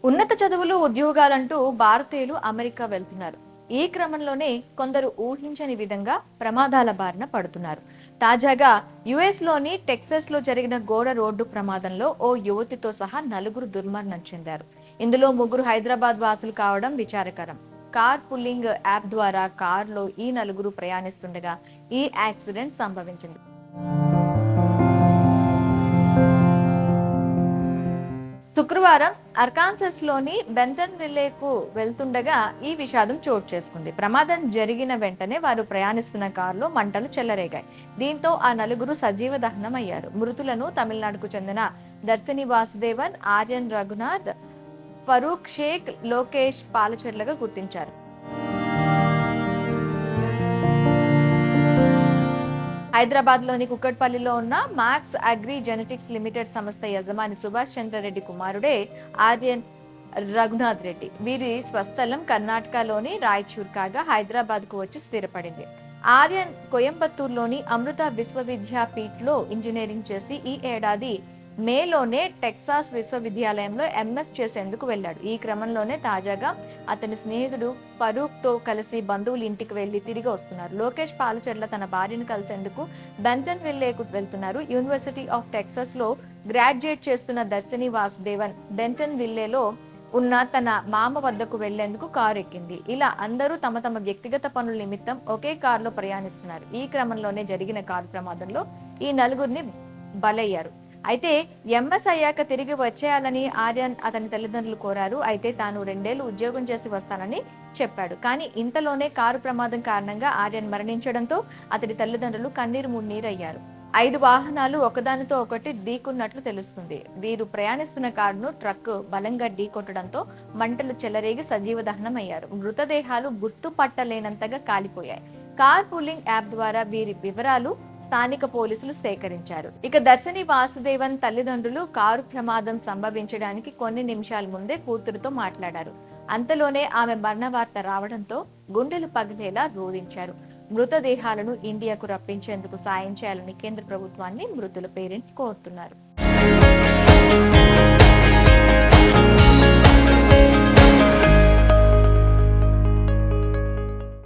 ఉన్నత చదువులు ఉద్యోగాలంటూ భారతీయులు అమెరికా వెళ్తున్నారు. ఈ క్రమంలోనే కొందరు ఊహించని విధంగా ప్రమాదాల బారిన పడుతున్నారు. తాజాగా యుఎస్ లోని టెక్సాస్ లో జరిగిన ఘోర రోడ్డు ప్రమాదంలో ఓ యువతితో సహా నలుగురు దుర్మరణం చెందారు. ఇందులో ముగ్గురు హైదరాబాద్ వాసులు కావడం విచారకరం. కార్ పుల్లింగ్ యాప్ ద్వారా కారులో ఈ నలుగురు ప్రయాణిస్తుండగా ఈ యాక్సిడెంట్ సంభవించింది. శుక్రవారం అర్కాన్సస్ లోని బెంటన్విల్లేకు వెళ్తుండగా ఈ విషాదం చోటు చేసుకుంది. ప్రమాదం జరిగిన వెంటనే వారు ప్రయాణిస్తున్న కారులో మంటలు చెలరేగాయి. దీంతో ఆ నలుగురు సజీవ దహనం అయ్యారు. మృతులను తమిళనాడుకు చెందిన దర్శిని వాసుదేవన్, ఆర్యన్ రఘునాథ్, ఫరూక్ షేక్, లోకేష్ పాలచెర్లగా గుర్తించారు. హైదరాబాద్ లోని కుక్కట్పల్లిలో ఉన్న మాక్స్ అగ్రి జెనెటిక్స్ లిమిటెడ్ సంస్థ యజమాని సుభాష్ చంద్రరెడ్డి కుమారుడే ఆర్యన్ రఘునాథ్ రెడ్డి. వీరి స్వస్థలం కర్ణాటకలోని రాయచూర్ కాగా హైదరాబాద్ కు వచ్చి స్థిరపడింది. ఆర్యన్ కోయంబత్తూరులోని అమృత విశ్వవిద్యాపీఠ్ లో ఇంజనీరింగ్ చేసి ఈ ఏడాది మేలోనే టెక్సాస్ విశ్వవిద్యాలయంలో ఎంఎస్ చేసేందుకు వెళ్లాడు. ఈ క్రమంలోనే తాజాగా అతని స్నేహితుడు ఫరూక్ తో కలిసి బంధువుల ఇంటికి వెళ్లి తిరిగి వస్తున్నారు. లోకేష్ పాలచెర్ల తన భార్యను కలిసేందుకు బెంటన్విల్లేకు వెళ్తున్నారు. యూనివర్సిటీ ఆఫ్ టెక్సాస్ లో గ్రాడ్యుయేట్ చేస్తున్న దర్శిని వాసుదేవన్ బెంటన్విల్లేలో ఉన్న తన మామ వద్దకు వెళ్లేందుకు కారు ఎక్కింది. ఇలా అందరూ తమ తమ వ్యక్తిగత పనుల నిమిత్తం ఒకే కారులో ప్రయాణిస్తున్నారు. ఈ క్రమంలోనే జరిగిన కారు ప్రమాదంలో ఈ నలుగురిని బలయ్యారు. అయితే ఎంఎస్ అయ్యాక తిరిగి వచ్చేయాలని ఆర్యన్ అతని తల్లిదండ్రులు కోరారు. అయితే తాను 2 ఏళ్లు ఉద్యోగం చేసి వస్తానని చెప్పాడు. కానీ ఇంతలోనే కారు ప్రమాదం కారణంగా ఆర్యన్ మరణించడంతో అతడి తల్లిదండ్రులు కన్నీరు మున్నీరయ్యారు. 5 వాహనాలు ఒకదానితో ఒకటి ఢీకున్నట్లు తెలుస్తుంది. వీరు ప్రయాణిస్తున్న కారును ట్రక్ బలంగా ఢీకొట్టడంతో మంటలు చెలరేగి సజీవ దహనం అయ్యారు. మృతదేహాలు గుర్తుపట్టలేనంతగా కాలిపోయాయి. కార్ పూలింగ్ యాప్ ద్వారా వీరి వివరాలు స్థానిక పోలీసులు సేకరించారు. ఇక దర్శిని వాసుదేవన్ తల్లిదండ్రులు కారు ప్రమాదం సంభవించడానికి కొన్ని నిమిషాల ముందే కూతురుతో మాట్లాడారు. అంతలోనే ఆమె మరణ వార్త రావడంతో గుండెలు పగిలేలా రోధించారు. మృతదేహాలను ఇండియాకు రప్పించేందుకు సాయం చేయాలని కేంద్ర ప్రభుత్వాన్ని మృతుల పేరెంట్స్ కోరుతున్నారు.